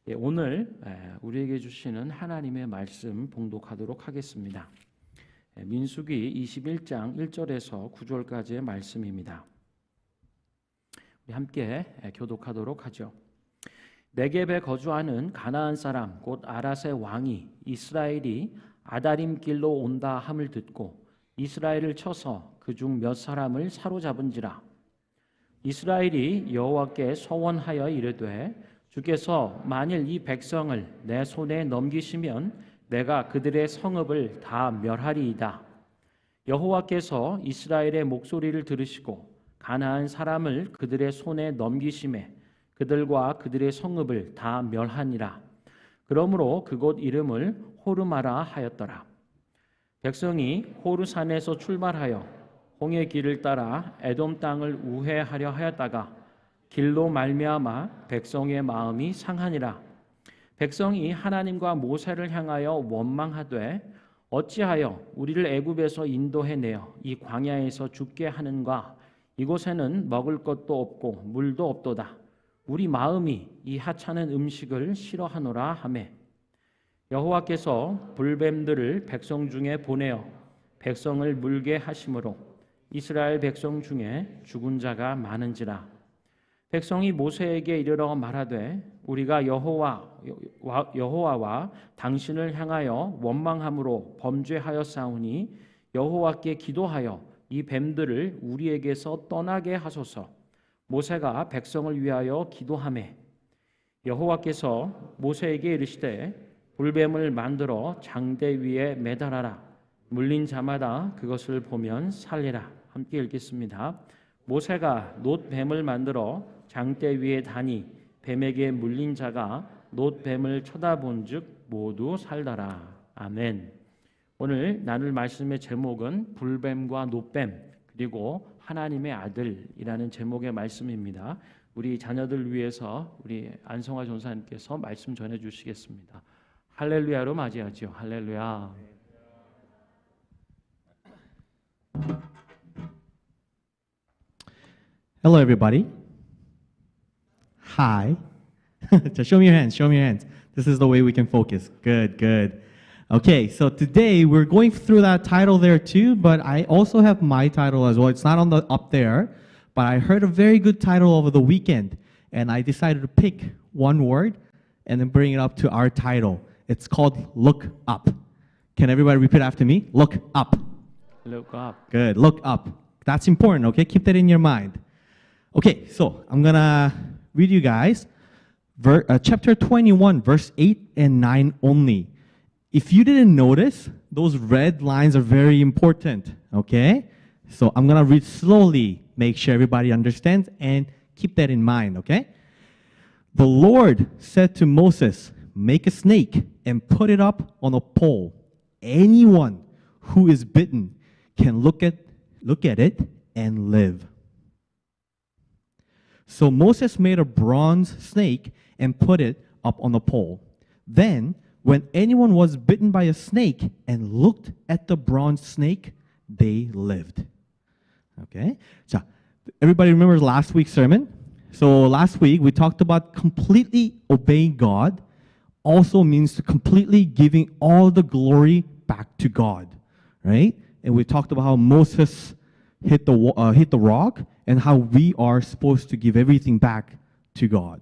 오늘 우리에게 주시는 하나님의 말씀 봉독하도록 하겠습니다. 민수기 21장 1절에서 9절까지의 말씀입니다. 우리 함께 교독하도록 하죠. 네겝에 거주하는 가나안 사람 곧 아랏의 왕이 이스라엘이 아다림 길로 온다 함을 듣고 이스라엘을 쳐서 그중 몇 사람을 사로잡은지라. 이스라엘이 여호와께 서원하여 이르되 주께서 만일 이 백성을 내 손에 넘기시면 내가 그들의 성읍을 다 멸하리이다. 여호와께서 이스라엘의 목소리를 들으시고 가나안 사람을 그들의 손에 넘기심에 그들과 그들의 성읍을 다 멸하니라. 그러므로 그곳 이름을 호르마라 하였더라. 백성이 호르산에서 출발하여 홍해 길을 따라 에돔 땅을 우회하려 하였다가 길로 말미암아 백성의 마음이 상하니라. 백성이 하나님과 모세를 향하여 원망하되 어찌하여 우리를 애굽에서 인도해내어 이 광야에서 죽게 하는가? 이곳에는 먹을 것도 없고 물도 없도다. 우리 마음이 이 하찮은 음식을 싫어하노라 하매 여호와께서 불뱀들을 백성 중에 보내어 백성을 물게 하심으로 이스라엘 백성 중에 죽은 자가 많은지라. 백성이 모세에게 이르러 말하되 우리가 여호와와 당신을 향하여 원망함으로 범죄하였사오니 여호와께 기도하여 이 뱀들을 우리에게서 떠나게 하소서. 모세가 백성을 위하여 기도하매 여호와께서 모세에게 이르시되 불뱀을 만들어 장대 위에 매달아라. 물린 자마다 그것을 보면 살리라. 함께 읽겠습니다. 모세가 놋뱀을 만들어 장대 위에 다니 뱀에게 물린 자가 놋뱀을 쳐다본즉 모두 살더라. 아멘. 오늘 나눌 말씀의 제목은 불뱀과 놋뱀 그리고 하나님의 아들이라는 제목의 말씀입니다. 우리 자녀들 위해서 우리 안성화 전사님께서 말씀 전해 주시겠습니다. 할렐루야로 맞이하죠. 할렐루야. Hello, everybody. Hi. Just show me your hands. Show me your hands. This is the way we can focus. Good, good. Okay, so today we're going through that title there too, but I also have my title as well. It's not on the up there, but I heard a very good title over the weekend, and I decided to pick one word and then bring it up to our title. It's called Look Up. Can everybody repeat after me? Look up. Look up. Good. Look up. That's important, okay? Keep that in your mind. Okay, so I'm going to read you guys chapter 21, verse 8 and 9 only. If you didn't notice, those red lines are very important, okay? So I'm going to read slowly, make sure everybody understands, and keep that in mind, okay? The Lord said to Moses, make a snake and put it up on a pole. Anyone who is bitten can look at it and live. So Moses made a bronze snake and put it up on a pole. Then, when anyone was bitten by a snake and looked at the bronze snake, they lived. Okay? 자, everybody remembers last week's sermon? So last week we talked about completely obeying God also means to completely giving all the glory back to God, right? And we talked about how Moses hit the rock and how we are supposed to give everything back to God.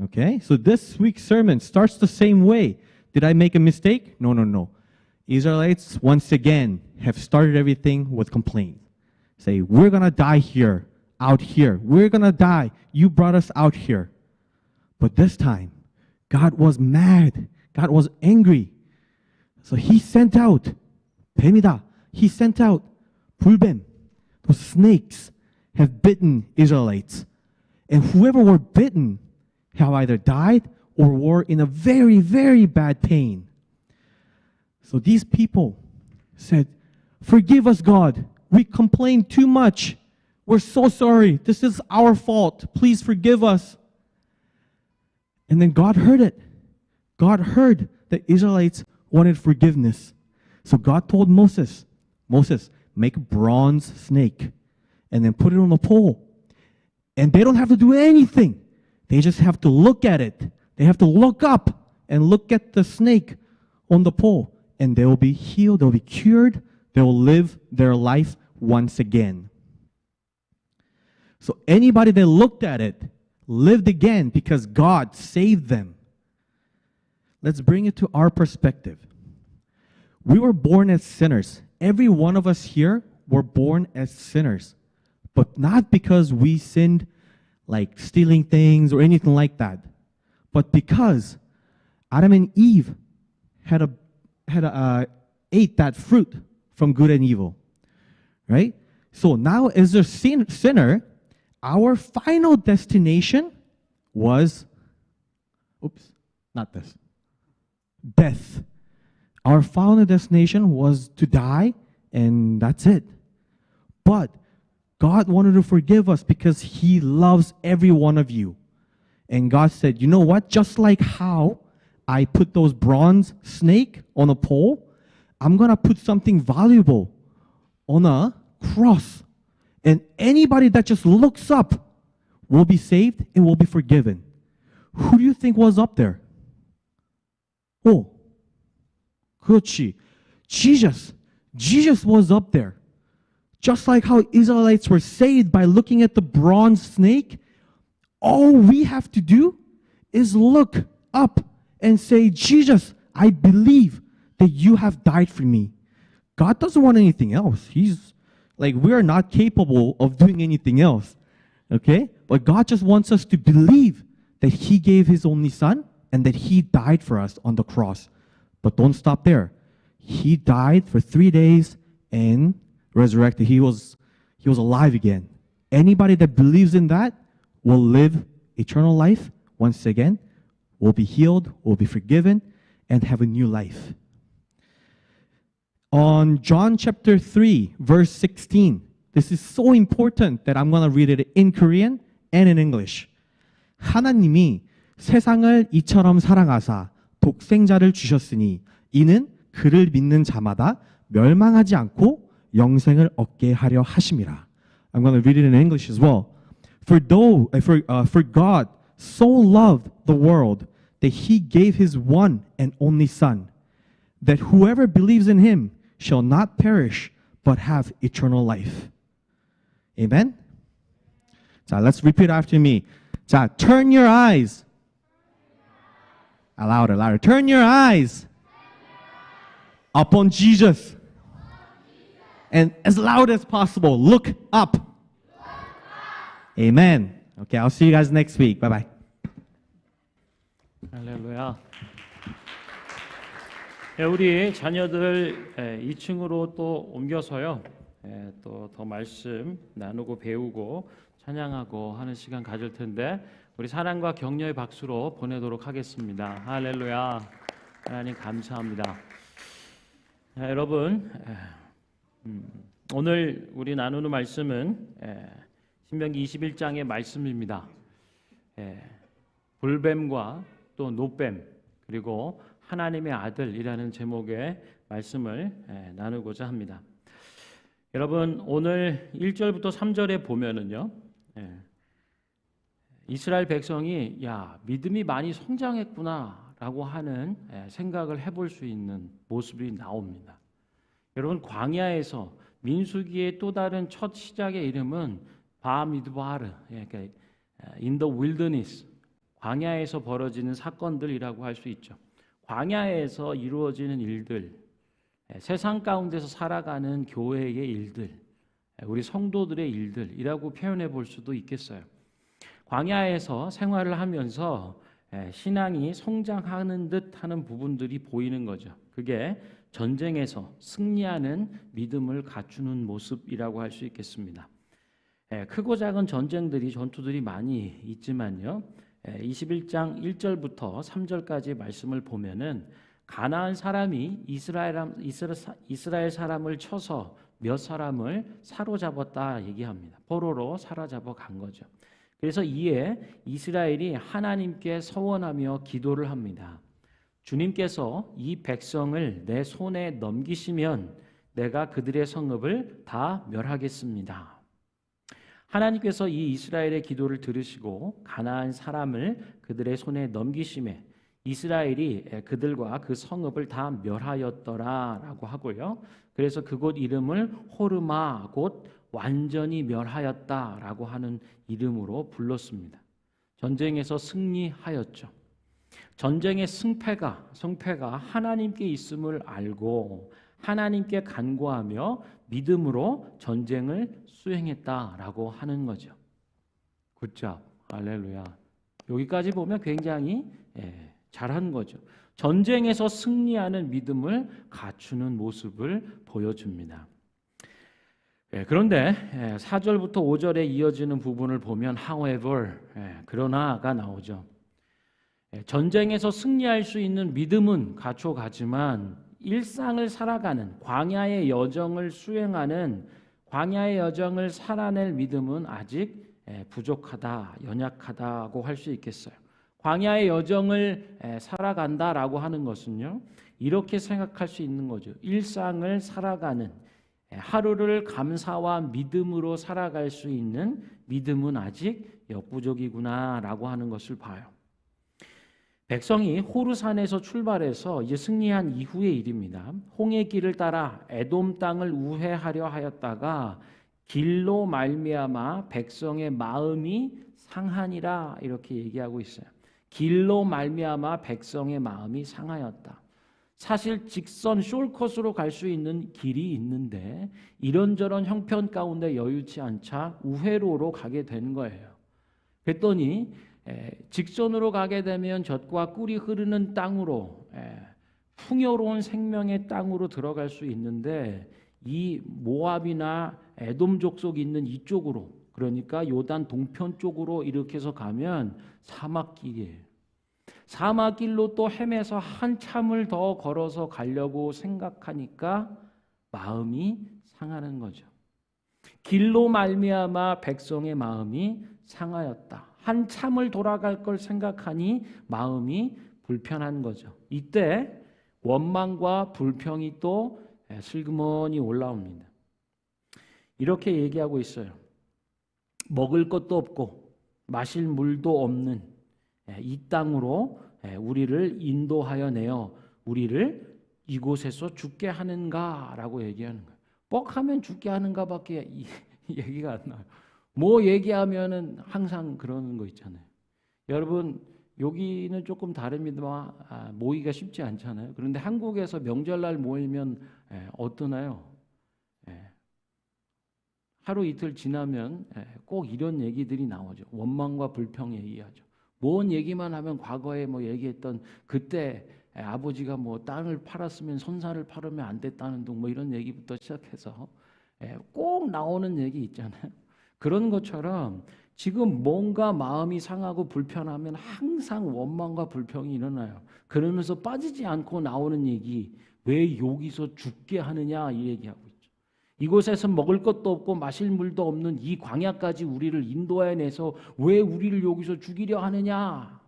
Okay? So this week's sermon starts the same way. Did I make a mistake? No. Israelites, once again, have started everything with complaint. Say, we're going to die here, out here. We're going to die. You brought us out here. But this time, God was mad. God was angry. So he sent out, 뱀이다. He sent out 불뱀. Those snakes have bitten Israelites. And whoever were bitten have either died or were in a very, very bad pain. So these people said, forgive us, God. We complained too much. We're so sorry. This is our fault. Please forgive us. And then God heard it. God heard that Israelites wanted forgiveness. So God told Moses, make a bronze snake and then put it on a pole. And they don't have to do anything. They just have to look at it, They have to look up and look at the snake on the pole, and they will be healed, they will be cured, they will live their life once again. So anybody that looked at it lived again because God saved them. Let's bring it to our perspective. We were born as sinners. Every one of us here were born as sinners, but not because we sinned like stealing things or anything like that, but because Adam and Eve ate that fruit from good and evil, right? So now as a sinner, our final destination was, death. Our final destination was to die, and that's it. But God wanted to forgive us because He loves every one of you. And God said, you know what? Just like how I put those bronze snake on a pole, I'm going to put something valuable on a cross. And anybody that just looks up will be saved and will be forgiven. Who do you think was up there? Oh, 그렇지. Jesus. Jesus was up there. Just like how Israelites were saved by looking at the bronze snake, all we have to do is look up and say, Jesus, I believe that you have died for me. God doesn't want anything else. He's like, we are not capable of doing anything else. Okay? But God just wants us to believe that He gave His only Son and that He died for us on the cross. But don't stop there. He died for 3 days and resurrected. He was alive again. Anybody that believes in that will live eternal life once again, will be healed, will be forgiven, and have a new life. On John chapter 3, verse 16, this is so important that I'm going to read it in Korean and in English. 하나님이 세상을 이처럼 사랑하사 독생자를 주셨으니 이는 그를 믿는 자마다 멸망하지 않고 영생을 얻게 하려 하심이라. I'm going to read it in English as well. For God so loved the world that He gave His one and only Son, that whoever believes in Him shall not perish but have eternal life. Amen? 자, let's repeat after me. 자, turn your eyes. Louder, louder. Turn your eyes upon Jesus. And as loud as possible, look up. Amen. Okay, I'll see you guys next week. Bye-bye. 할렐루야. 우리 자녀들 2층으로 또 옮겨서요. 또 더 말씀 나누고 배우고 찬양하고 하는 시간 가질 텐데 우리 사랑과 격려의 박수로 보내도록 하겠습니다. 할렐루야. 하나님 감사합니다. 여러분 오늘 우리 나누는 말씀은 신명기 21장의 말씀입니다. 불뱀과 또 노뱀 그리고 하나님의 아들이라는 제목의 말씀을 나누고자 합니다. 여러분 오늘 1절부터 3절에 보면은요. 이스라엘 백성이 믿음이 많이 성장했구나라고 하는 생각을 해볼 수 있는 모습이 나옵니다. 여러분 광야에서 민수기의 또 다른 첫 시작의 이름은 바미드바르, 그러니까 in the wilderness, 광야에서 벌어지는 사건들이라고 할 수 있죠. 광야에서 이루어지는 일들, 세상 가운데서 살아가는 교회의 일들, 우리 성도들의 일들이라고 표현해 볼 수도 있겠어요. 광야에서 생활을 하면서 신앙이 성장하는 듯 하는 부분들이 보이는 거죠. 그게 전쟁에서 승리하는 믿음을 갖추는 모습이라고 할 수 있겠습니다. 크고 작은 전투들이 많이 있지만요. 21장 1절부터 3절까지 말씀을 보면은 가나안 사람이 이스라엘 사람을 쳐서 몇 사람을 사로잡았다 얘기합니다. 포로로 사로잡아 간 거죠. 그래서 이에 이스라엘이 하나님께 서원하며 기도를 합니다. 주님께서 이 백성을 내 손에 넘기시면 내가 그들의 성읍을 다 멸하겠습니다. 하나님께서 이 이스라엘의 기도를 들으시고 가나안 사람을 그들의 손에 넘기심에 이스라엘이 그들과 그 성읍을 다 멸하였더라라고 하고요. 그래서 그곳 이름을 호르마, 곧 완전히 멸하였다라고 하는 이름으로 불렀습니다. 전쟁에서 승리하였죠. 전쟁의 승패가 하나님께 있음을 알고 하나님께 간구하며 믿음으로 전쟁을 수행했다라고 하는 거죠. 굿잡, 할렐루야. 여기까지 보면 굉장히 잘한 거죠. 전쟁에서 승리하는 믿음을 갖추는 모습을 보여줍니다. 그런데 4절부터 5절에 이어지는 부분을 보면 however, 그러나가 나오죠. 전쟁에서 승리할 수 있는 믿음은 갖춰가지만 일상을 살아가는 광야의 여정을 수행하는 광야의 여정을 살아낼 믿음은 아직 부족하다, 연약하다고 할 수 있겠어요. 광야의 여정을 살아간다라고 하는 것은요, 이렇게 생각할 수 있는 거죠. 일상을 살아가는 하루를 감사와 믿음으로 살아갈 수 있는 믿음은 아직 역부족이구나라고 하는 것을 봐요. 백성이 호르산에서 출발해서 이제 승리한 이후의 일입니다. 홍해 길을 따라 에돔 땅을 우회하려 하였다가 길로 말미암아 백성의 마음이 상하니라 이렇게 얘기하고 있어요. 길로 말미암아 백성의 마음이 상하였다. 사실 직선 숄컷으로 갈 수 있는 길이 있는데 이런저런 형편 가운데 여유치 않자 우회로로 가게 된 거예요. 그랬더니 직선으로 가게 되면 젖과 꿀이 흐르는 땅으로 풍요로운 생명의 땅으로 들어갈 수 있는데 이 모압이나 에돔 족속이 있는 이쪽으로, 그러니까 요단 동편 쪽으로 이렇게 해서 가면 사막길이에요. 사막길로 또 헤매서 한참을 더 걸어서 가려고 생각하니까 마음이 상하는 거죠. 길로 말미암아 백성의 마음이 상하였다. 한참을 돌아갈 걸 생각하니 마음이 불편한 거죠. 이때 원망과 불평이 또 슬그머니 올라옵니다. 이렇게 얘기하고 있어요. 먹을 것도 없고 마실 물도 없는 이 땅으로 우리를 인도하여 내어 우리를 이곳에서 죽게 하는가라고 얘기하는 거예요. 뻑하면 죽게 하는가밖에 얘기가 안 나와요. 뭐 얘기하면은 항상 그러는 거 있잖아요. 여러분 여기는 조금 다릅니다만 모이기가 쉽지 않잖아요. 그런데 한국에서 명절날 모이면 어떠나요? 하루 이틀 지나면 꼭 이런 얘기들이 나오죠. 원망과 불평 얘기하죠. 뭔 얘기만 하면 과거에 뭐 얘기했던 그때 아버지가 뭐 땅을 팔았으면 선산을 팔으면 안 됐다는 둥 뭐 이런 얘기부터 시작해서 꼭 나오는 얘기 있잖아요. 그런 것처럼 지금 뭔가 마음이 상하고 불편하면 항상 원망과 불평이 일어나요. 그러면서 빠지지 않고 나오는 얘기, 왜 여기서 죽게 하느냐 이 얘기하고 있죠. 이곳에서 먹을 것도 없고 마실 물도 없는 이 광야까지 우리를 인도해내서 왜 우리를 여기서 죽이려 하느냐.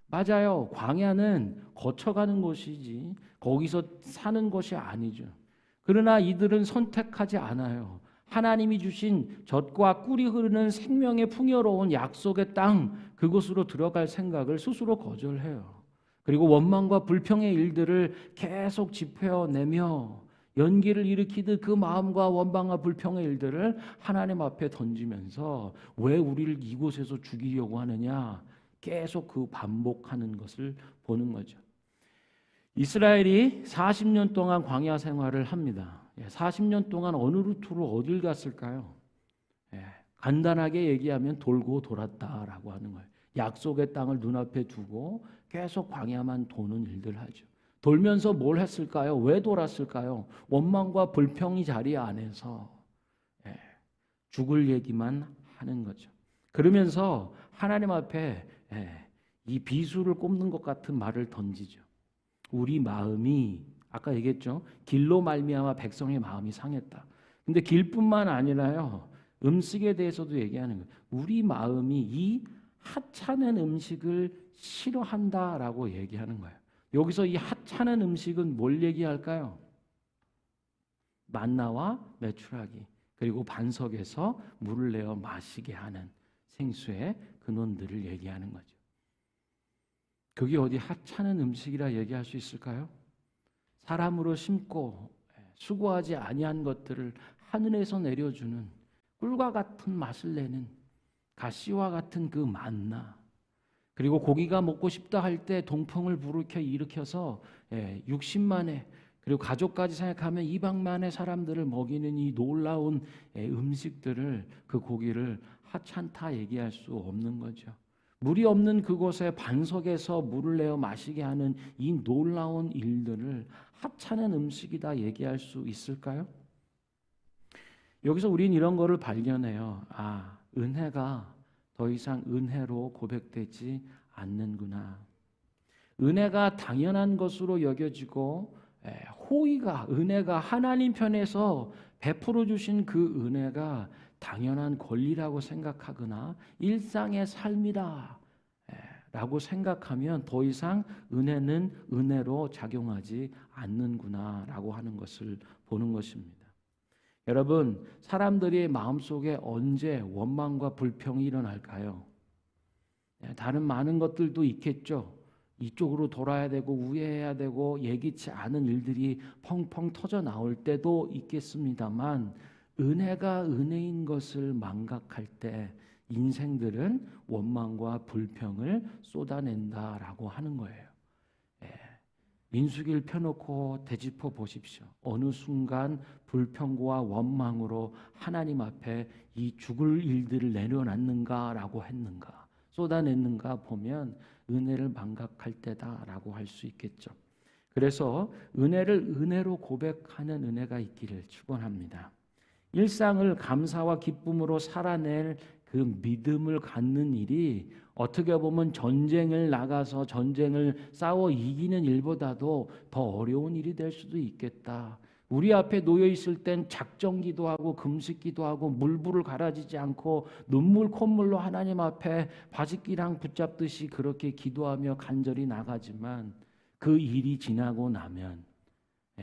맞아요. 광야는 거쳐가는 곳이지 거기서 사는 것이 아니죠. 그러나 이들은 선택하지 않아요. 하나님이 주신 젖과 꿀이 흐르는 생명의 풍요로운 약속의 땅, 그곳으로 들어갈 생각을 스스로 거절해요. 그리고 원망과 불평의 일들을 계속 짚어내며 연기를 일으키듯 그 마음과 원망과 불평의 일들을 하나님 앞에 던지면서 왜 우리를 이곳에서 죽이려고 하느냐, 계속 그 반복하는 것을 보는 거죠. 이스라엘이 40년 동안 광야 생활을 합니다. 40년 동안 어느 루트로 어딜 갔을까요? 간단하게 얘기하면 돌고 돌았다라고 하는 거예요. 약속의 땅을 눈앞에 두고 계속 광야만 도는 일들 하죠. 돌면서 뭘 했을까요? 왜 돌았을까요? 원망과 불평이 자리 안에서 죽을 얘기만 하는 거죠. 그러면서 하나님 앞에 이 비수를 꼽는 것 같은 말을 던지죠. 우리 마음이 아까 얘기했죠. 길로 말미암아 백성의 마음이 상했다. 근데 길뿐만 아니라요. 음식에 대해서도 얘기하는 거예요. 우리 마음이 이 하찮은 음식을 싫어한다라고 얘기하는 거예요. 여기서 이 하찮은 음식은 뭘 얘기할까요? 만나와 메추라기. 그리고 반석에서 물을 내어 마시게 하는 생수의 근원들을 얘기하는 거죠. 그게 어디 하찮은 음식이라 얘기할 수 있을까요? 사람으로 심고 수고하지 아니한 것들을 하늘에서 내려주는 꿀과 같은 맛을 내는 가시와 같은 그 만나, 그리고 고기가 먹고 싶다 할 때 동풍을 일으켜서 60만의 그리고 가족까지 생각하면 200만의 사람들을 먹이는 이 놀라운 음식들을, 그 고기를 하찮다 얘기할 수 없는 거죠. 물이 없는 그곳에 반석에서 물을 내어 마시게 하는 이 놀라운 일들을 하찮은 음식이다 얘기할 수 있을까요? 여기서 우린 이런 거를 발견해요. 은혜가 더 이상 은혜로 고백되지 않는구나. 은혜가 당연한 것으로 여겨지고 은혜가 하나님 편에서 베풀어 주신 그 은혜가 당연한 권리라고 생각하거나 일상의 삶이다 라고 생각하면 더 이상 은혜는 은혜로 작용하지 않는구나 라고 하는 것을 보는 것입니다. 여러분, 사람들의 마음속에 언제 원망과 불평이 일어날까요? 다른 많은 것들도 있겠죠. 이쪽으로 돌아야 되고 우회해야 되고 예기치 않은 일들이 펑펑 터져 나올 때도 있겠습니다만, 은혜가 은혜인 것을 망각할 때 인생들은 원망과 불평을 쏟아낸다라고 하는 거예요. 민수기를 펴놓고 되짚어 보십시오. 어느 순간 불평과 원망으로 하나님 앞에 이 죽을 일들을 내려놨는가라고 했는가, 쏟아냈는가 보면 은혜를 망각할 때다라고 할 수 있겠죠. 그래서 은혜를 은혜로 고백하는 은혜가 있기를 축원합니다. 일상을 감사와 기쁨으로 살아낼 그 믿음을 갖는 일이 어떻게 보면 전쟁을 나가서 전쟁을 싸워 이기는 일보다도 더 어려운 일이 될 수도 있겠다. 우리 앞에 놓여 있을 땐 작정기도 하고 금식기도 하고 물불을 가라지지 않고 눈물 콧물로 하나님 앞에 바짓기랑 붙잡듯이 그렇게 기도하며 간절히 나가지만, 그 일이 지나고 나면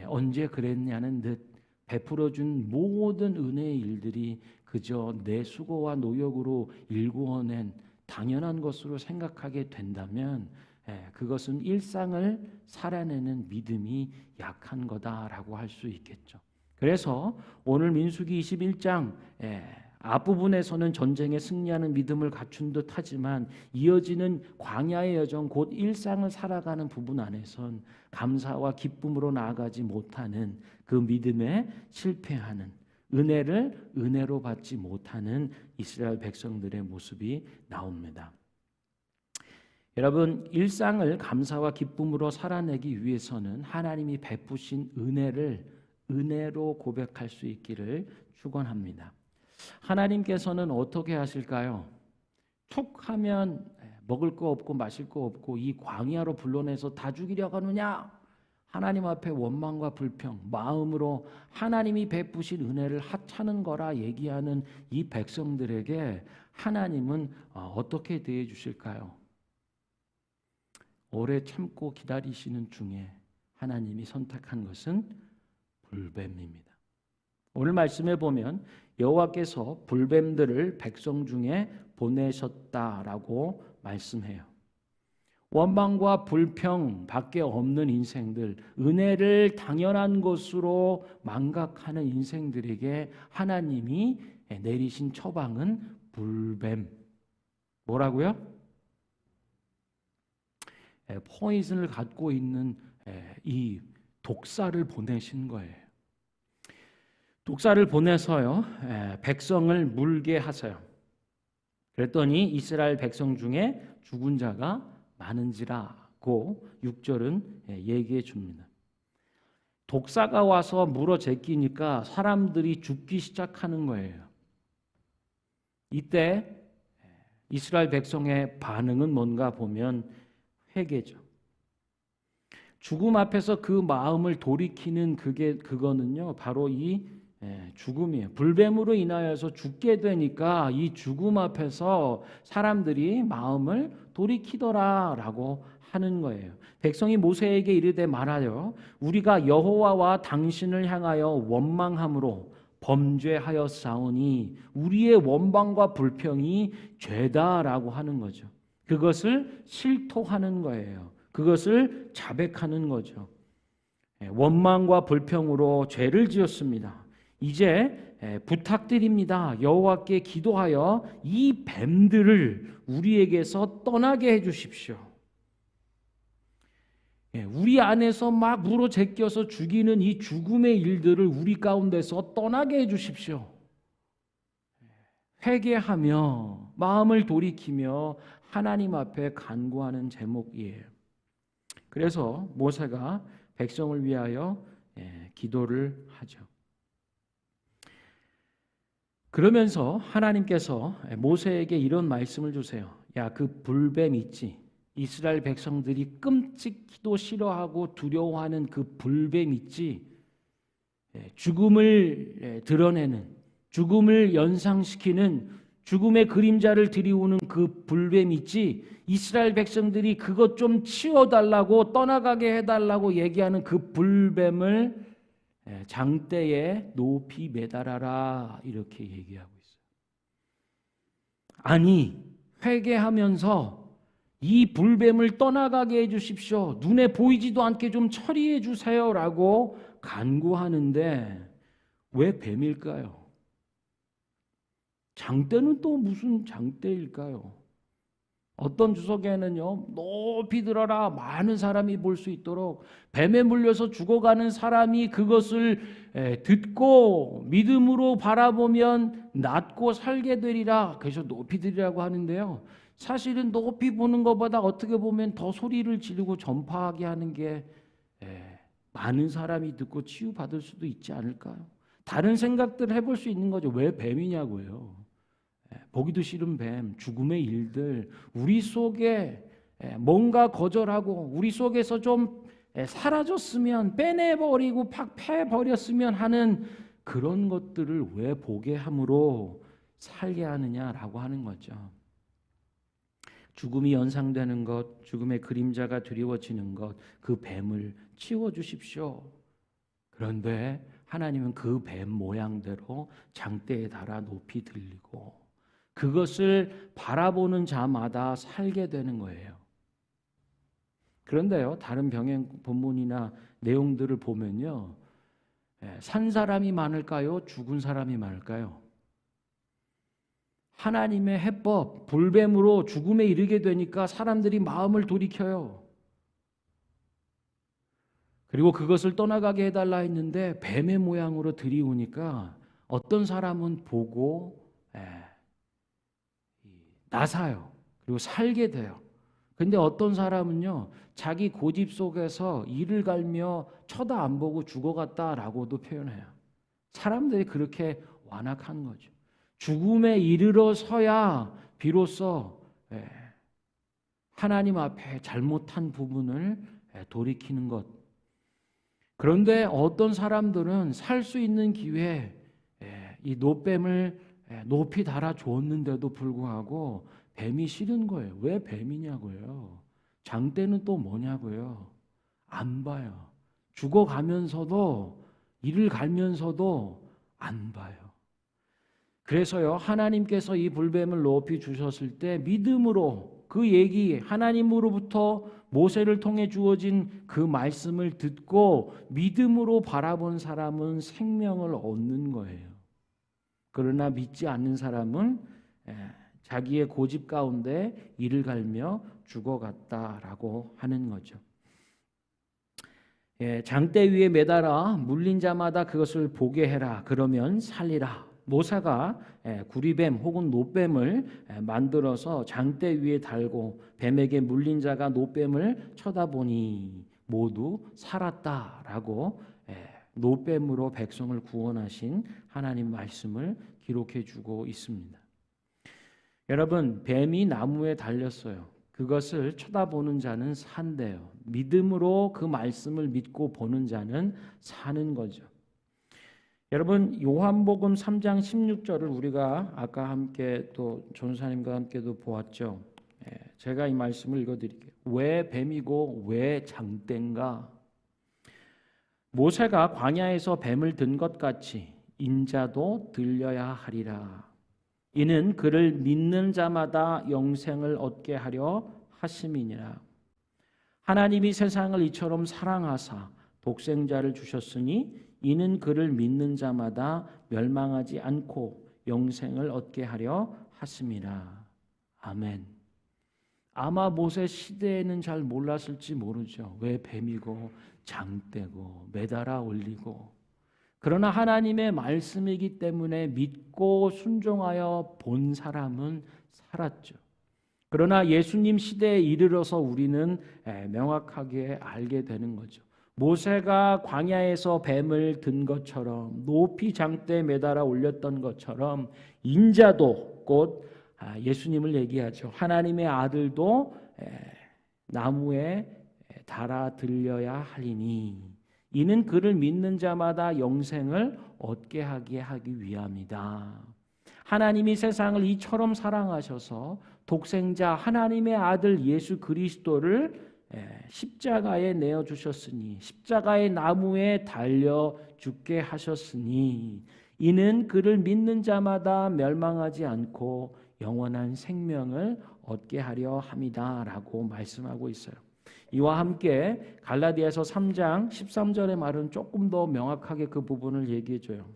언제 그랬냐는 듯 베풀어준 모든 은혜의 일들이 그저 내 수고와 노력으로 일구어낸 당연한 것으로 생각하게 된다면 그것은 일상을 살아내는 믿음이 약한 거다라고 할 수 있겠죠. 그래서 오늘 민수기 21장 앞부분에서는 전쟁에 승리하는 믿음을 갖춘 듯 하지만, 이어지는 광야의 여정, 곧 일상을 살아가는 부분 안에선 감사와 기쁨으로 나아가지 못하는 그 믿음에 실패하는, 은혜를 은혜로 받지 못하는 이스라엘 백성들의 모습이 나옵니다. 여러분, 일상을 감사와 기쁨으로 살아내기 위해서는 하나님이 베푸신 은혜를 은혜로 고백할 수 있기를 축원합니다. 하나님께서는 어떻게 하실까요? 툭 하면 먹을 거 없고 마실 거 없고 이 광야로 불러내서 다 죽이려고 하느냐? 하나님 앞에 원망과 불평, 마음으로 하나님이 베푸신 은혜를 하찮은 거라 얘기하는 이 백성들에게 하나님은 어떻게 대해 주실까요? 오래 참고 기다리시는 중에 하나님이 선택한 것은 불뱀입니다. 오늘 말씀에 보면 여호와께서 불뱀들을 백성 중에 보내셨다라고 말씀해요. 원망과 불평 밖에 없는 인생들, 은혜를 당연한 것으로 망각하는 인생들에게 하나님이 내리신 처방은 불뱀. 뭐라고요? 포이즌을 갖고 있는 이 독사를 보내신 거예요. 독사를 보내서요, 백성을 물게 하세요. 그랬더니 이스라엘 백성 중에 죽은 자가 많은지라고 6절은 얘기해 줍니다. 독사가 와서 물어 제끼니까 사람들이 죽기 시작하는 거예요. 이때 이스라엘 백성의 반응은 뭔가 보면 회개죠. 죽음 앞에서 그 마음을 돌이키는 그거는요, 바로 이 죽음이에요. 불뱀으로 인하여서 죽게 되니까 이 죽음 앞에서 사람들이 마음을 돌이키더라라고 하는 거예요. 백성이 모세에게 이르되 말하여 우리가 여호와와 당신을 향하여 원망함으로 범죄하였사오니 우리의 원망과 불평이 죄다라고 하는 거죠. 그것을 실토하는 거예요. 그것을 자백하는 거죠. 원망과 불평으로 죄를 지었습니다. 이제 부탁드립니다. 여호와께 기도하여 이 뱀들을 우리에게서 떠나게 해 주십시오. 우리 안에서 막 물어 제껴서 죽이는 이 죽음의 일들을 우리 가운데서 떠나게 해 주십시오. 회개하며 마음을 돌이키며 하나님 앞에 간구하는 제목이에요. 그래서 모세가 백성을 위하여 기도를 하죠. 그러면서 하나님께서 모세에게 이런 말씀을 주세요. 야, 그 불뱀 있지? 이스라엘 백성들이 끔찍히도 싫어하고 두려워하는 그 불뱀 있지? 죽음을 드러내는, 죽음을 연상시키는 죽음의 그림자를 들이우는 그 불뱀 있지? 이스라엘 백성들이 그것 좀 치워달라고, 떠나가게 해달라고 얘기하는 그 불뱀을 장대에 높이 매달아라, 이렇게 얘기하고 있어요. 아니, 회개하면서 이 불뱀을 떠나가게 해주십시오. 눈에 보이지도 않게 좀 처리해 주세요라고 간구하는데 왜 뱀일까요? 장대는 또 무슨 장대일까요? 어떤 주석에는요, 높이 들어라, 많은 사람이 볼 수 있도록 뱀에 물려서 죽어가는 사람이 그것을 듣고 믿음으로 바라보면 낫고 살게 되리라, 그래서 높이 들이라고 하는데요, 사실은 높이 보는 것보다 어떻게 보면 더 소리를 지르고 전파하게 하는 게 많은 사람이 듣고 치유받을 수도 있지 않을까요? 다른 생각들을 해볼 수 있는 거죠. 왜 뱀이냐고요. 보기도 싫은 뱀, 죽음의 일들, 우리 속에 뭔가 거절하고 우리 속에서 좀 사라졌으면, 빼내버리고 팍 패버렸으면 하는 그런 것들을 왜 보게 함으로 살게 하느냐라고 하는 거죠. 죽음이 연상되는 것, 죽음의 그림자가 두려워지는 것, 그 뱀을 치워주십시오. 그런데 하나님은 그 뱀 모양대로 장대에 달아 높이 들리고 그것을 바라보는 자마다 살게 되는 거예요. 그런데요, 다른 병행 본문이나 내용들을 보면요, 산 사람이 많을까요? 죽은 사람이 많을까요? 하나님의 해법, 불뱀으로 죽음에 이르게 되니까 사람들이 마음을 돌이켜요. 그리고 그것을 떠나가게 해달라 했는데 뱀의 모양으로 들이우니까 어떤 사람은 보고 나사요. 그리고 살게 돼요. 근데 어떤 사람은요, 자기 고집 속에서 이를 갈며 쳐다 안 보고 죽어갔다라고도 표현해요. 사람들이 그렇게 완악한 거죠. 죽음에 이르러 서야 비로소 하나님 앞에 잘못한 부분을 돌이키는 것. 그런데 어떤 사람들은 살 수 있는 기회에 이 노뱀을 높이 달아 주었는데도 불구하고 뱀이 싫은 거예요. 왜 뱀이냐고요. 장대는 또 뭐냐고요. 안 봐요. 죽어가면서도, 이를 갈면서도 안 봐요. 그래서요, 하나님께서 이 불뱀을 높이 주셨을 때 믿음으로 그 얘기, 하나님으로부터 모세를 통해 주어진 그 말씀을 듣고 믿음으로 바라본 사람은 생명을 얻는 거예요. 그러나 믿지 않는 사람은 자기의 고집 가운데 이를 갈며 죽어갔다라고 하는 거죠. 장대 위에 매달아 물린 자마다 그것을 보게 해라. 그러면 살리라. 모세가 구리뱀 혹은 노뱀을 만들어서 장대 위에 달고 뱀에게 물린 자가 노뱀을 쳐다보니 모두 살았다라고 노뱀으로 백성을 구원하신 하나님 말씀을 기록해 주고 있습니다. 여러분, 뱀이 나무에 달렸어요. 그것을 쳐다보는 자는 산대요. 믿음으로 그 말씀을 믿고 보는 자는 사는 거죠. 여러분, 요한복음 3장 16절을 우리가 아까 함께 또 전사님과 함께도 보았죠. 제가 이 말씀을 읽어드릴게요. 왜 뱀이고 왜 장대인가? 모세가 광야에서 뱀을 든 것 같이 인자도 들려야 하리라. 이는 그를 믿는 자마다 영생을 얻게 하려 하심이니라. 하나님이 세상을 이처럼 사랑하사 독생자를 주셨으니 이는 그를 믿는 자마다 멸망하지 않고 영생을 얻게 하려 하심이라. 아멘. 아마 모세 시대에는 잘 몰랐을지 모르죠. 왜 뱀이고 장대고 매달아 올리고. 그러나 하나님의 말씀이기 때문에 믿고 순종하여 본 사람은 살았죠. 그러나 예수님 시대에 이르러서 우리는 명확하게 알게 되는 거죠. 모세가 광야에서 뱀을 든 것처럼 높이 장대에 매달아 올렸던 것처럼 인자도 곧 예수님을 얘기하죠. 하나님의 아들도 나무에 달아 들려야 하리니 이는 그를 믿는 자마다 영생을 얻게 하기 위함이다. 하나님이 세상을 이처럼 사랑하셔서 독생자 하나님의 아들 예수 그리스도를 십자가에 내어주셨으니 십자가의 나무에 달려 죽게 하셨으니 이는 그를 믿는 자마다 멸망하지 않고 영원한 생명을 얻게 하려 함이다 라고 말씀하고 있어요. 이와 함께 갈라디아서 3장 13절의 말은 조금 더 명확하게 그 부분을 얘기해줘요.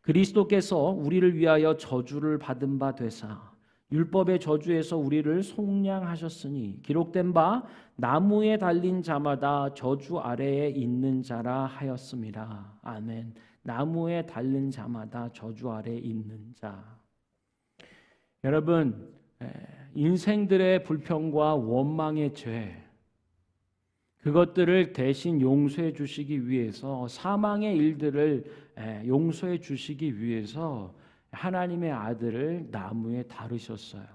그리스도께서 우리를 위하여 저주를 받은 바 되사 율법의 저주에서 우리를 속량하셨으니 기록된 바 나무에 달린 자마다 저주 아래에 있는 자라 하였습니다. 아멘. 나무에 달린 자마다 저주 아래에 있는 자. 여러분, 인생들의 불평과 원망의 죄, 그것들을 대신 용서해 주시기 위해서 사망의 일들을 용서해 주시기 위해서 하나님의 아들을 나무에 다루셨어요.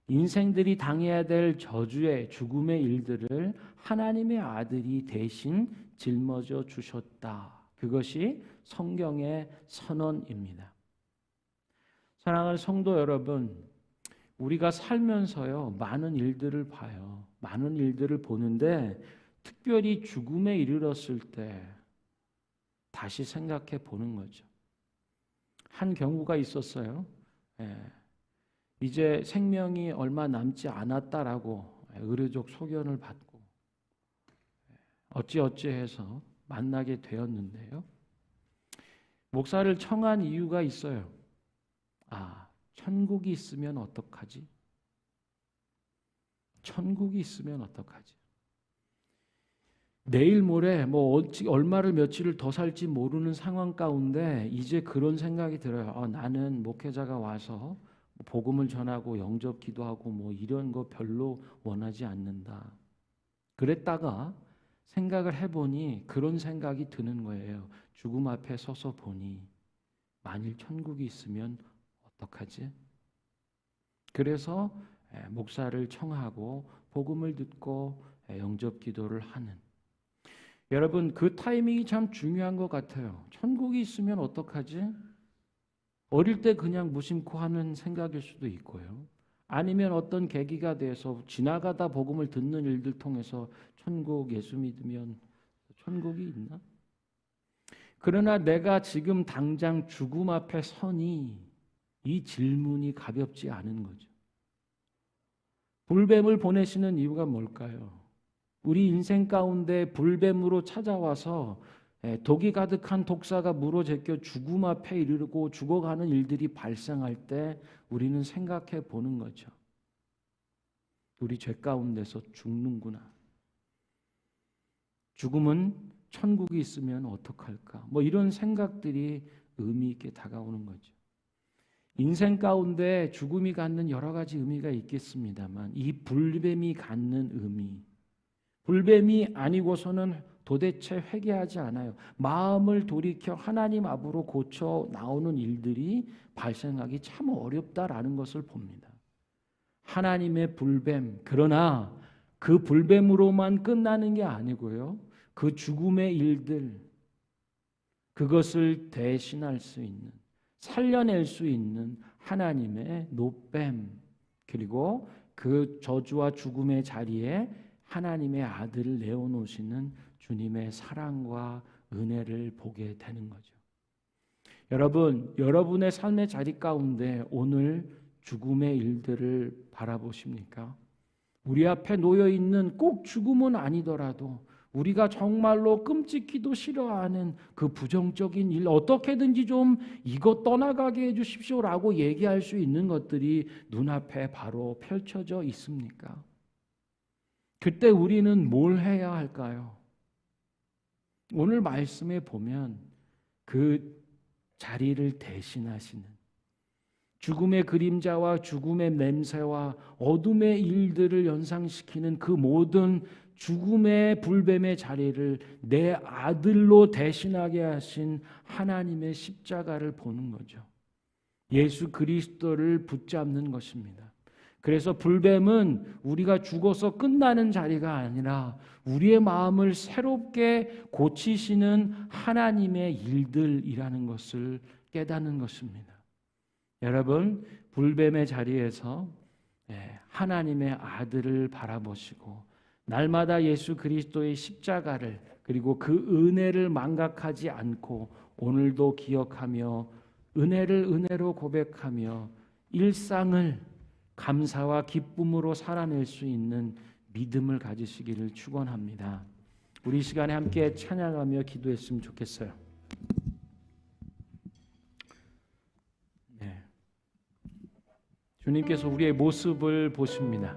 인생들이 당해야 될 저주의 죽음의 일들을 하나님의 아들이 대신 짊어져 주셨다. 그것이 성경의 선언입니다. 사랑하는 성도 여러분, 우리가 살면서요 많은 일들을 봐요. 많은 일들을 보는데 특별히 죽음에 이르렀을 때 다시 생각해 보는 거죠. 한 경우가 있었어요. 이제 생명이 얼마 남지 않았다라고 의료적 소견을 받고 어찌어찌해서 만나게 되었는데요. 목사를 청한 이유가 있어요. 천국이 있으면 어떡하지? 천국이 있으면 어떡하지? 내일 모레 얼마를 며칠을 더 살지 모르는 상황 가운데 이제 그런 생각이 들어요. 나는 목회자가 와서 복음을 전하고 영접 기도하고 이런 거 별로 원하지 않는다. 그랬다가 생각을 해보니 그런 생각이 드는 거예요. 죽음 앞에 서서 보니 만일 천국이 있으면 어떡하지? 그래서 목사를 청하고 복음을 듣고 영접 기도를 하는. 여러분, 그 타이밍이 참 중요한 것 같아요. 천국이 있으면 어떡하지? 어릴 때 그냥 무심코 하는 생각일 수도 있고요. 아니면 어떤 계기가 돼서 지나가다 복음을 듣는 일들 통해서 천국, 예수 믿으면 천국이 있나? 그러나 내가 지금 당장 죽음 앞에 서니 이 질문이 가볍지 않은 거죠. 불뱀을 보내시는 이유가 뭘까요? 우리 인생 가운데 불뱀으로 찾아와서 독이 가득한 독사가 물어 제껴 죽음 앞에 이르고 죽어가는 일들이 발생할 때 우리는 생각해 보는 거죠. 우리 죄 가운데서 죽는구나. 죽음은 천국이 있으면 어떡할까? 이런 생각들이 의미 있게 다가오는 거죠. 인생 가운데 죽음이 갖는 여러 가지 의미가 있겠습니다만 이 불뱀이 갖는 의미, 불뱀이 아니고서는 도대체 회개하지 않아요. 마음을 돌이켜 하나님 앞으로 고쳐 나오는 일들이 발생하기 참 어렵다라는 것을 봅니다. 하나님의 불뱀, 그러나 그 불뱀으로만 끝나는 게 아니고요. 그 죽음의 일들, 그것을 대신할 수 있는, 살려낼 수 있는 하나님의 노뱀, 그리고 그 저주와 죽음의 자리에 하나님의 아들을 내어놓으시는 주님의 사랑과 은혜를 보게 되는 거죠. 여러분, 여러분의 삶의 자리 가운데 오늘 죽음의 일들을 바라보십니까? 우리 앞에 놓여 있는 꼭 죽음은 아니더라도 우리가 정말로 끔찍히도 싫어하는 그 부정적인 일, 어떻게든지 좀 이거 떠나가게 해주십시오라고 얘기할 수 있는 것들이 눈앞에 바로 펼쳐져 있습니까? 그때 우리는 뭘 해야 할까요? 오늘 말씀에 보면 그 자리를 대신하시는 죽음의 그림자와 죽음의 냄새와 어둠의 일들을 연상시키는 그 모든 죽음의 불뱀의 자리를 내 아들로 대신하게 하신 하나님의 십자가를 보는 거죠. 예수 그리스도를 붙잡는 것입니다. 그래서 불뱀은 우리가 죽어서 끝나는 자리가 아니라 우리의 마음을 새롭게 고치시는 하나님의 일들이라는 것을 깨닫는 것입니다. 여러분, 불뱀의 자리에서 하나님의 아들을 바라보시고 날마다 예수 그리스도의 십자가를 그리고 그 은혜를 망각하지 않고 오늘도 기억하며 은혜를 은혜로 고백하며 일상을 감사와 기쁨으로 살아낼 수 있는 믿음을 가지시기를 축원합니다. 우리 이 시간에 함께 찬양하며 기도했으면 좋겠어요. 네. 주님께서 우리의 모습을 보십니다.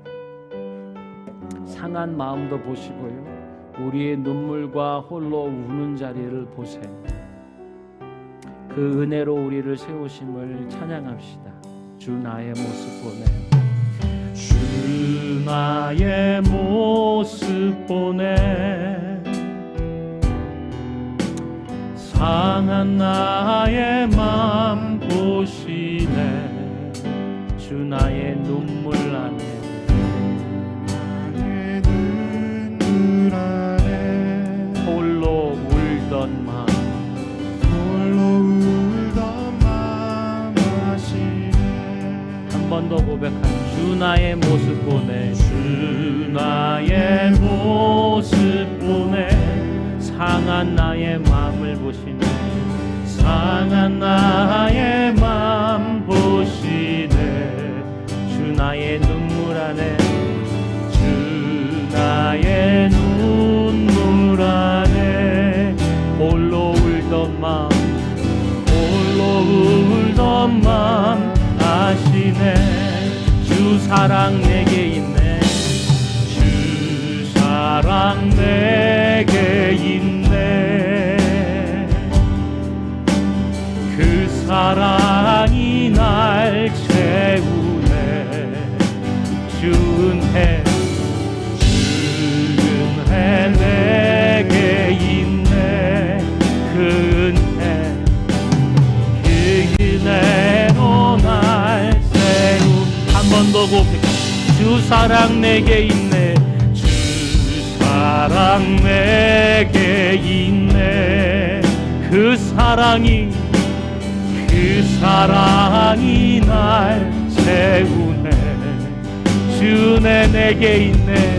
상한 마음도 보시고요. 우리의 눈물과 홀로 우는 자리를 보세요. 그 은혜로 우리를 세우심을 찬양합시다. 주 나의 모습 보네. 주 나의 모습 보네. 상한 나의 맘 보시네. 주 나의 눈물 안에 홀로 울던 맘 한 번 더 고백한 주 나의 모습 보네. 주 나의 모습 보네. 상한 나의 마음을 보시네. 상한 나의 마음 보시네. 주 나의 눈물 안에 주 나의 눈물 안에 홀로 울던 마음 홀로 울던 마음 아시네. 주 사랑 내게 있네. 주 사랑 내게 있네. 그 사랑이 날 채우네. 주 은혜 내게 있네. 그 은혜로 날 세우. 한 번 더 고백. 주 사랑 내게 있네. 주 사랑 내게 있네. 그 사랑이 날 세우네. 주 은혜 내게 있네.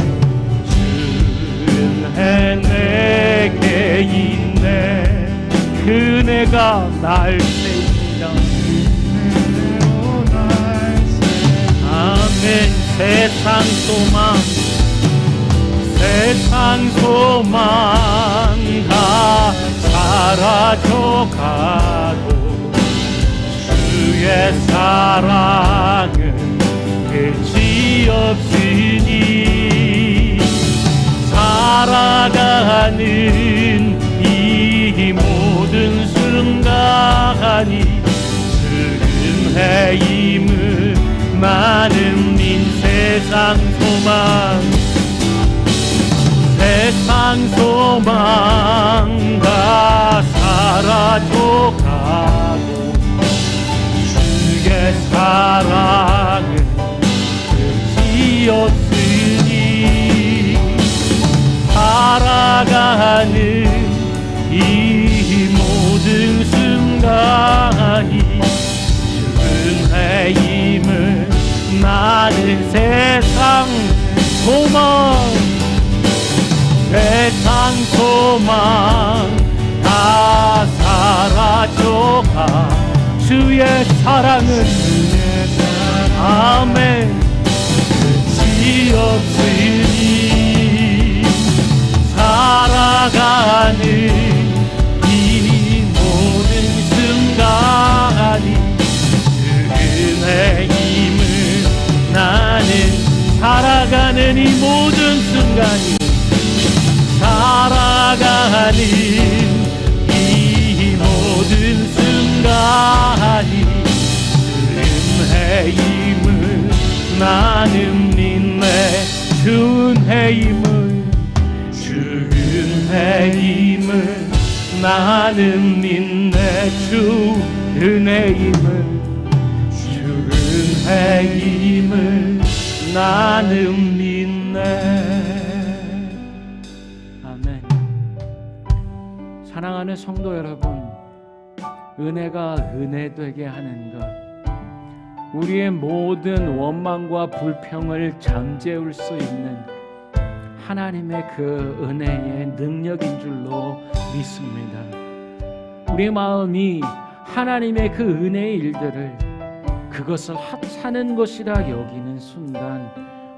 내게 있네. 그 은혜가 날 세웁니다. 아멘. 세상 소망 다 사라져가도 주의 사랑은 끝이 없으니 살아가는 이 모든 순간이 은혜의 힘을 많은 세상 소망 다 사라져가고 주의 사랑은 끝이 없으니 살아가는 이 모든 순간이 은혜의 힘을 나는 세상 소망 다 사라져 주의 사랑은 아멘 끝이 없으니 살아가는 이 모든 순간이 은혜의 힘을 나는 살아가는 이 모든 순간이 살아가는 이 모든 순간이 은혜의 힘을 나는 믿네 주 은혜의 힘을 주 은혜의 힘을 나는 믿네 주 은혜의 힘을 주 은혜의 힘을 나는 믿네. 아멘. 사랑하는 성도 여러분, 은혜가 은혜 되게 하는 것, 우리의 모든 원망과 불평을 잠재울 수 있는 하나님의 그 은혜의 능력인 줄로 믿습니다. 우리의 마음이 하나님의 그 은혜의 일들을 그것을 하찮은 것이라 여기는 순간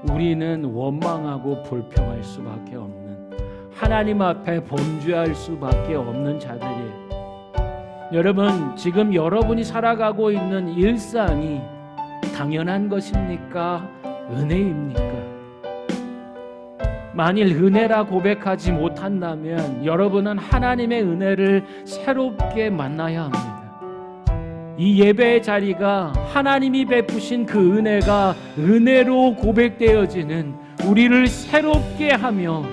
우리는 원망하고 불평할 수밖에 없는, 하나님 앞에 범죄할 수밖에 없는 자들이에요. 여러분, 지금 여러분이 살아가고 있는 일상이 당연한 것입니까? 은혜입니까? 만일 은혜라 고백하지 못한다면 여러분은 하나님의 은혜를 새롭게 만나야 합니다. 이 예배의 자리가 하나님이 베푸신 그 은혜가 은혜로 고백되어지는, 우리를 새롭게 하며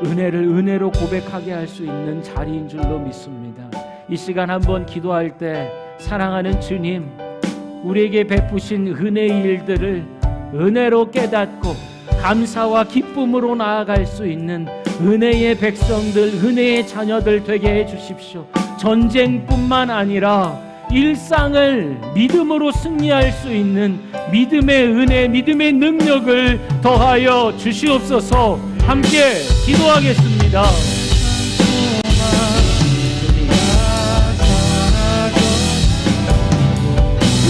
은혜를 은혜로 고백하게 할 수 있는 자리인 줄로 믿습니다. 이 시간 한번 기도할 때 사랑하는 주님, 우리에게 베푸신 은혜의 일들을 은혜로 깨닫고 감사와 기쁨으로 나아갈 수 있는 은혜의 백성들, 은혜의 자녀들 되게 해 주십시오. 전쟁뿐만 아니라 일상을 믿음으로 승리할 수 있는 믿음의 은혜, 믿음의 능력을 더하여 주시옵소서. 함께 기도하겠습니다.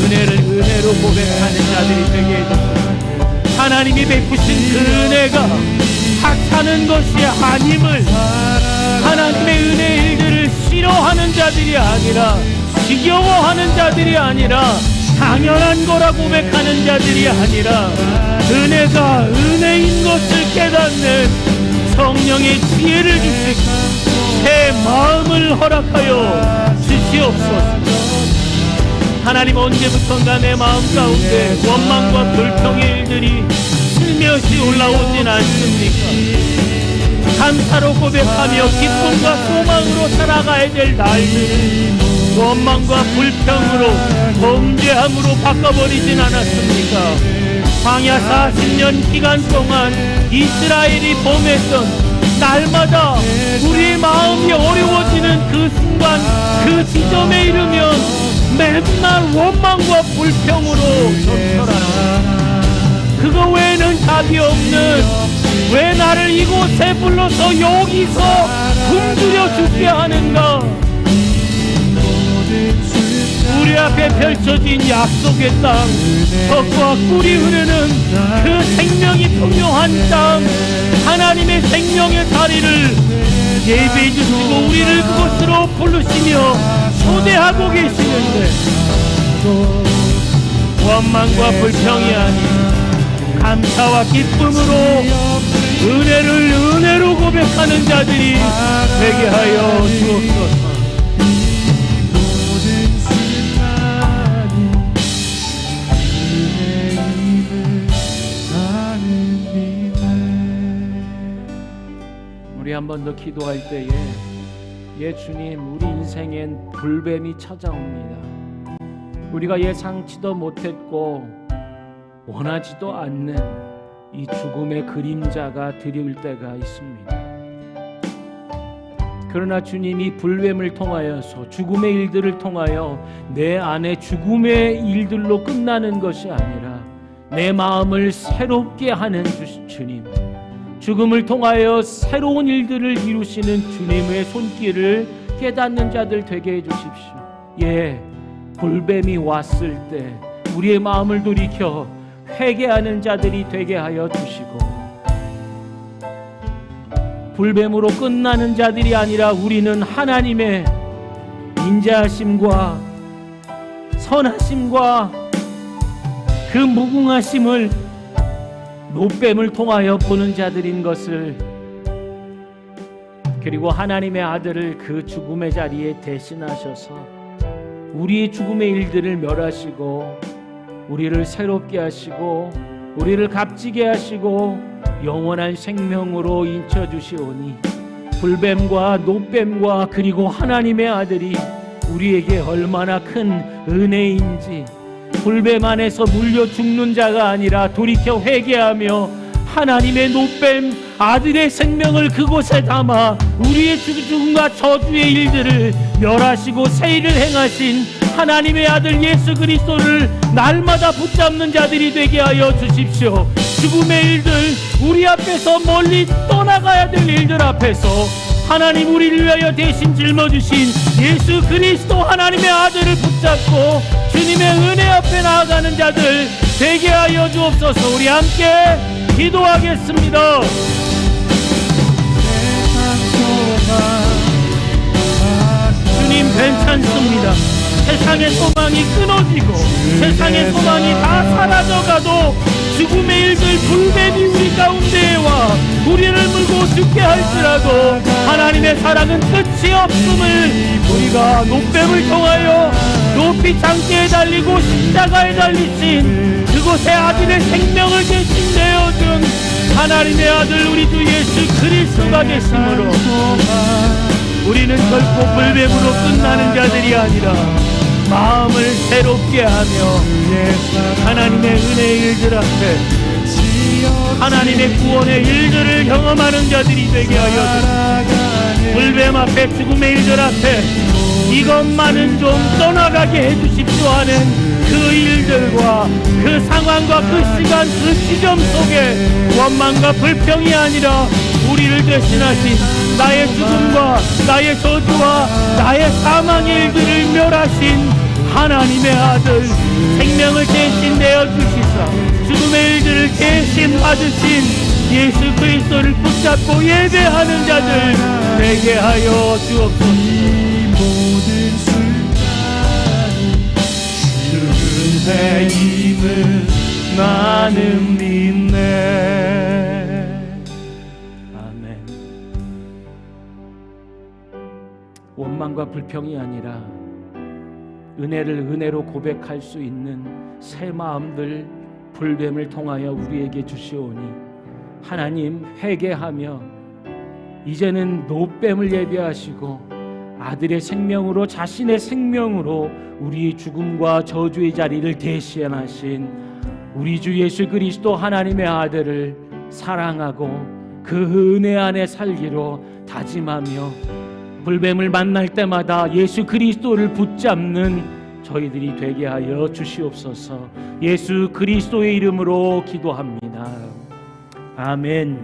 은혜를 은혜로 고백하는 자들이 되게 해주시옵소서. 하나님이 베푸신 그 은혜가 하찮은 것이 아님을, 하나님의 은혜의 일들을 싫어하는 자들이 아니라, 지겨워하는 자들이 아니라, 당연한 거라 고백하는 자들이 아니라, 은혜가 은혜인 것을 깨닫는 성령의 지혜를 주시고 새 마음을 허락하여 주시옵소서. 하나님, 언제부턴가 내 마음 가운데 원망과 불평의 일들이 슬며시 올라오진 않습니까? 감사로 고백하며 기쁨과 소망으로 살아가야 될 날들이 원망과 불평으로, 범죄함으로 바꿔버리진 않았습니까? 광야 40년 기간 동안 이스라엘이 범했던 날마다 우리의 마음이 어려워지는 그 순간, 그 지점에 이르면 맨날 원망과 불평으로 전철하라. 그거 외에는 답이 없는, 왜 나를 이곳에 불러서 여기서 굶주려 죽게 하는가? 우리 앞에 펼쳐진 약속의 땅, 젖과 꿀이 흐르는 그 생명이 풍요한 땅, 하나님의 생명의 자리를 예비해 주시고 우리를 그곳으로 부르시며 초대하고 계시는데, 원망과 불평이 아닌 감사와 기쁨으로 은혜를 은혜로 고백하는 자들이 되게 하여 주옵소서. 우리 한 번 더 기도할 때에, 예 주님, 우리 인생엔 불뱀이 찾아옵니다. 우리가 예상치도 못했고 원하지도 않는 이 죽음의 그림자가 드리울 때가 있습니다. 그러나 주님이 불뱀을 통하여서, 죽음의 일들을 통하여 내 안에 죽음의 일들로 끝나는 것이 아니라 내 마음을 새롭게 하는 주님, 죽음을 통하여 새로운 일들을 이루시는 주님의 손길을 깨닫는 자들 되게 해주십시오. 예, 불뱀이 왔을 때 우리의 마음을 돌이켜 회개하는 자들이 되게 하여 주시고, 불뱀으로 끝나는 자들이 아니라 우리는 하나님의 인자하심과 선하심과 그 무궁하심을 노뱀을 통하여 보는 자들인 것을, 그리고 하나님의 아들을 그 죽음의 자리에 대신하셔서 우리의 죽음의 일들을 멸하시고 우리를 새롭게 하시고 우리를 값지게 하시고 영원한 생명으로 인쳐주시오니, 불뱀과 노뱀과 그리고 하나님의 아들이 우리에게 얼마나 큰 은혜인지, 불뱀 안에서 물려 죽는 자가 아니라 돌이켜 회개하며 하나님의 노뱀 아들의 생명을 그곳에 담아 우리의 죽음과 저주의 일들을 멸하시고 새 일을 행하신 하나님의 아들 예수 그리스도를 날마다 붙잡는 자들이 되게 하여 주십시오. 죽음의 일들, 우리 앞에서 멀리 떠나가야 될 일들 앞에서 하나님 우리를 위하여 대신 짊어지신 예수 그리스도 하나님의 아들을 붙잡고 주님의 은혜 앞에 나아가는 자들 되게 하여 주옵소서. 우리 함께 기도하겠습니다. 주님 괜찮습니다. 세상의 소망이 끊어지고 세상의 소망이 다 사라져가도 죽음의 일들, 불뱀이 우리 가운데에 와 우리를 물고 죽게 할지라도 하나님의 사랑은 끝이 없음을 우리가 노뱀을 통하여 높이 장대에 달리고 십자가에 달리신 그곳에 아들의 생명을 대신 내어준 하나님의 아들 우리 주 예수 그리스도가 계심으로 우리는 결코 불뱀으로 끝나는 자들이 아니라 마음을 새롭게 하며 하나님의 은혜의 일들 앞에 하나님의 구원의 일들을 경험하는 자들이 되게 하여 주시고, 불뱀 앞에 죽음의 일들 앞에 이것만은 좀 떠나가게 해주십시오 하는 그 일들과 그 상황과 그 시간 그 시점 속에 원망과 불평이 아니라 우리를 대신하신 나의 죽음과 나의 저주와 나의 사망의 일들을 멸하신 하나님의 아들 생명을 대신 내어주시사 죽음의 일들을 대신 받으신 예수 그리스도를 붙잡고 예배하는 자들 되게 하여 주옵소서. 모든 순간이 주님의 나는 믿네. 아멘. 원망과 불평이 아니라 은혜를 은혜로 고백할 수 있는 새 마음들 불뱀을 통하여 우리에게 주시오니 하나님 회개하며 이제는 노뱀을 예배하시고 아들의 생명으로 자신의 생명으로 우리의 죽음과 저주의 자리를 대신하신 우리 주 예수 그리스도 하나님의 아들을 사랑하고 그 은혜 안에 살기로 다짐하며 불뱀을 만날 때마다 예수 그리스도를 붙잡는 저희들이 되게 하여 주시옵소서. 예수 그리스도의 이름으로 기도합니다. 아멘.